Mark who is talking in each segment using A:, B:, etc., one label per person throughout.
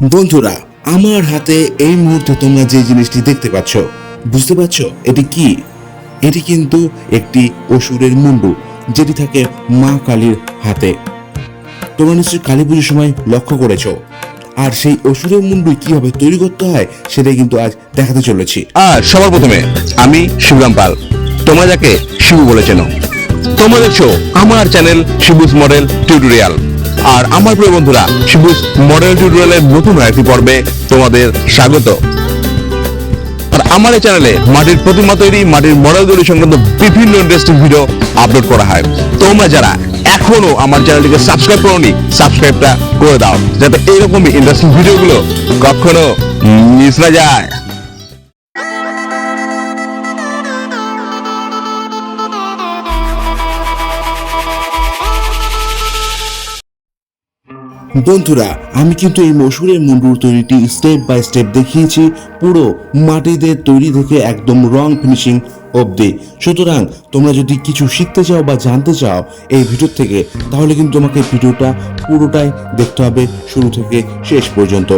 A: বন্ধুরা, আমার হাতে এই মুহূর্তে তোমরা যে জিনিসটি দেখতে পাচ্ছ, বুঝতে পারছো এটি কি? এটি কিন্তু একটি অসুরের মুন্ডু, যেটি থাকে মা কালীর হাতে। তোমরা নিশ্চয়ই কালী পুজোর সময় লক্ষ্য করেছো। আর সেই অসুরের মুন্ডু কিভাবে তৈরি করতে হয় সেটাই কিন্তু আজ দেখাতে চলেছি।
B: আর সবার প্রথমে আমি শিবরাম পাল, তোমরা যাকে শিবু বলে চেনো। তোমরা দেখছো আমার চ্যানেল শিবুস মডেল টিউটোরিয়াল। আর আমার প্রিয় বন্ধুরা, শিবুস মডেল টিউটোরিয়ালের নতুন একটি পর্বে তোমাদের স্বাগত। আর আমার এই চ্যানেলে মাটির প্রতিমা তৈরি, মাটির মডেল তৈরি সংক্রান্ত বিভিন্ন ইন্টারেস্টিং ভিডিও আপলোড করা হয়। তোমরা যারা এখনো আমার চ্যানেলটিকে সাবস্ক্রাইব করোনি, সাবস্ক্রাইবটা করে দাও, যাতে এইরকমই ইন্টারেস্টিং ভিডিওগুলো কখনো মিস না যায়।
A: বন্ধুরা, আমি কিন্তু এই মসুরের মুন্ডুর তৈরিটি স্টেপ বাই স্টেপ দেখিয়েছি, পুরো মাটিতে তৈরি থেকে একদম রং ফিনিশিং অবধি। সুতরাং তোমরা যদি কিছু শিখতে চাও বা জানতে চাও এই ভিডিও থেকে, তাহলে কিন্তু তোমাকে ভিডিওটা পুরোটাই দেখতে হবে শুরু থেকে শেষ পর্যন্ত।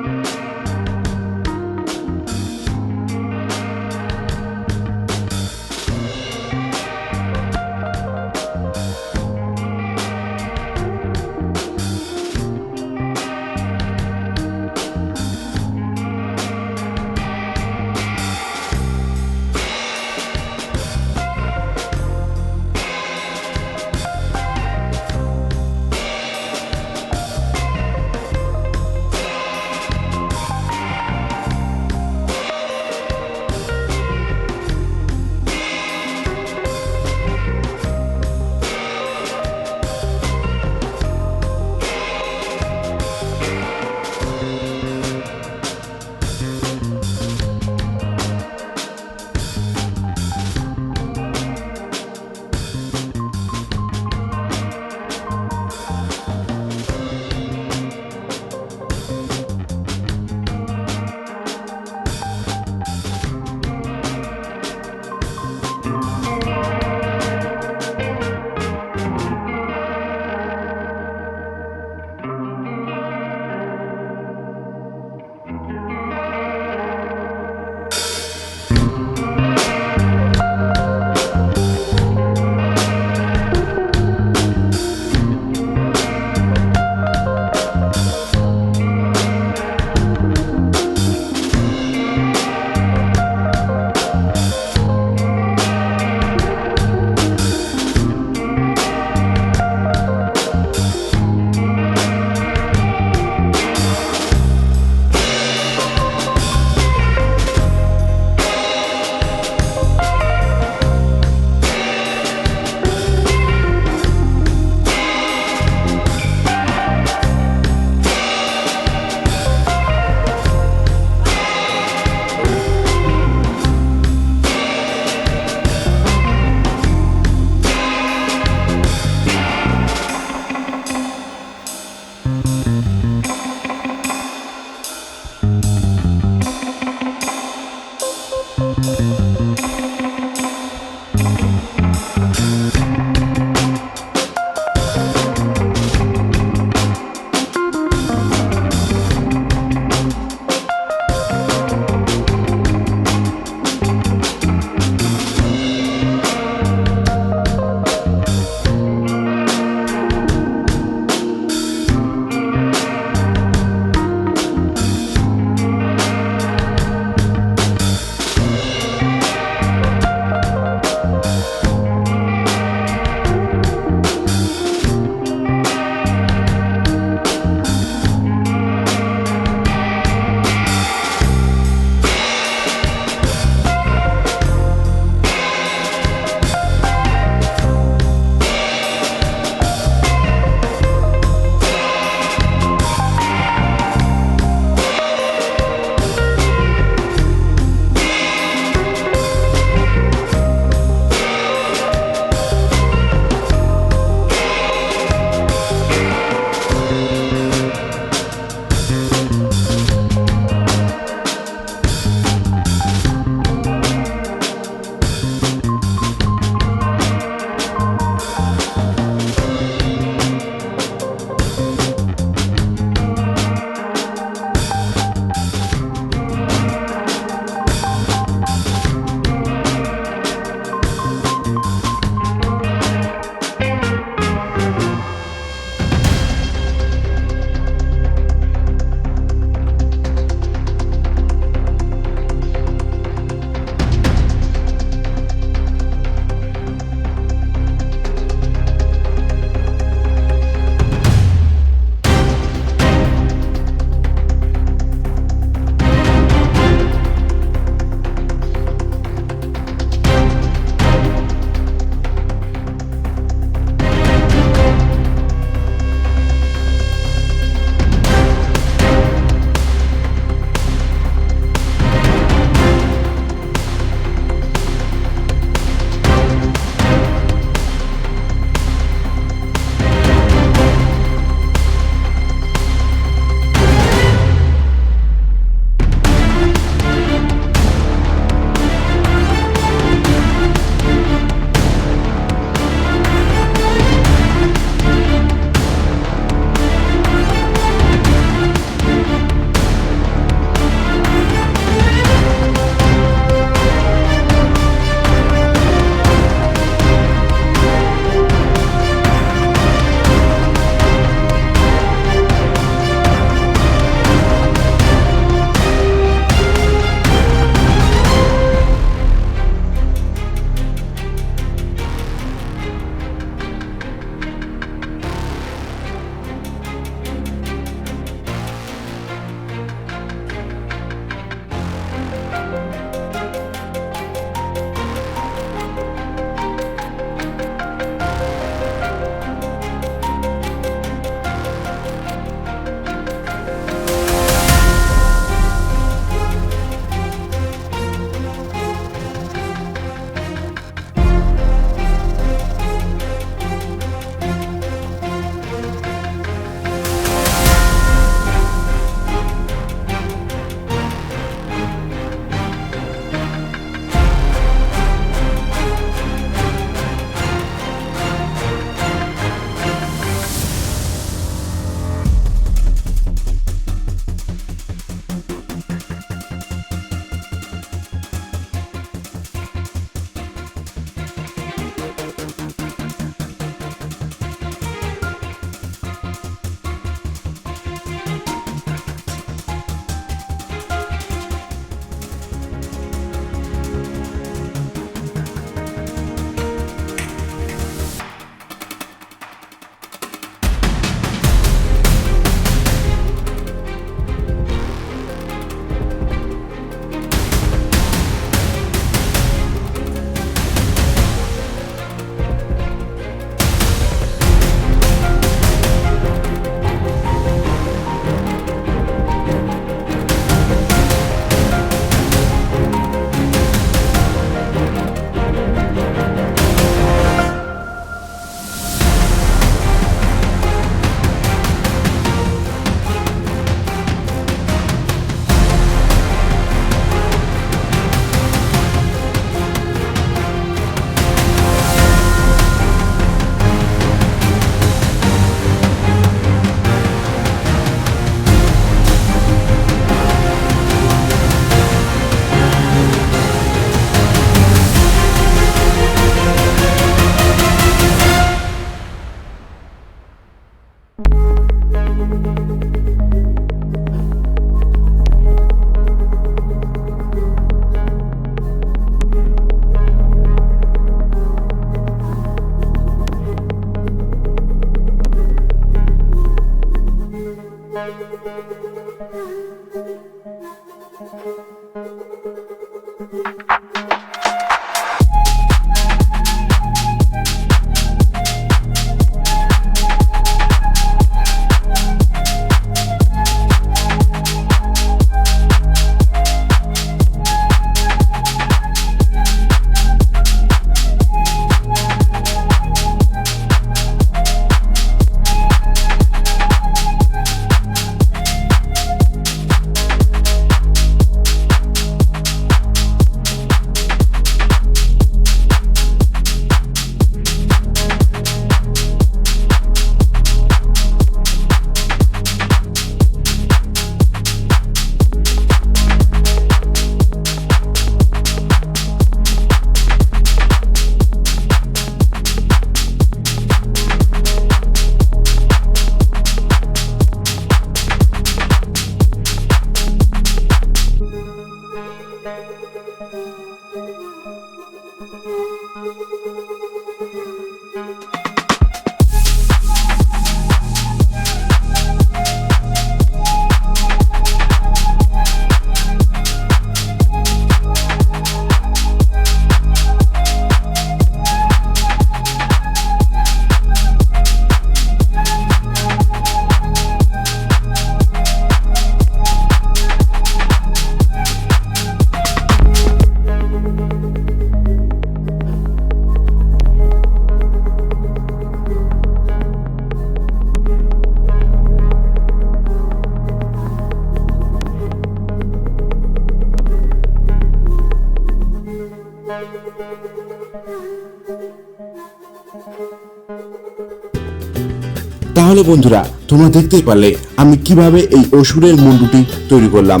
A: তাহলে বন্ধুরা, তোমরা দেখতেই পারলে আমি কিভাবে এই অসুরের মুন্ডুটি তৈরি করলাম।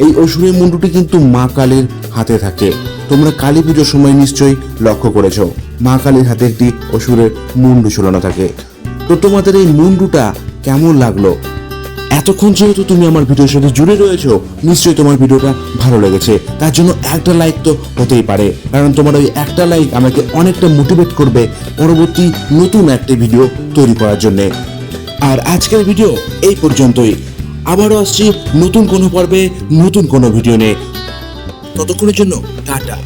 A: এই অসুরের মুন্ডুটি কিন্তু মা কালীর হাতে থাকে। তোমরা কালী পুজোর সময় নিশ্চয়ই লক্ষ্য করেছো, মা কালীর হাতে একটি অসুরের মুন্ডু ঝুলানো থাকে। তো তোমাদের এই মুন্ডুটা কেমন লাগলো? এতক্ষণ যেহেতু তুমি আমার ভিডিওর সাথে জুড়ে রয়েছো, নিশ্চয়ই তোমার ভিডিওটা ভালো লেগেছে। তার জন্য একটা লাইক তো হতেই পারে, কারণ তোমার ওই একটা লাইক আমাকে অনেকটা মোটিভেট করবে পরবর্তী নতুন একটা ভিডিও তৈরি করার জন্য। আর আজকের ভিডিও এই পর্যন্তই। আবারও আসছি নতুন কোনো পর্বে, নতুন কোনো ভিডিও নিয়ে। ততক্ষণের জন্য টাটা।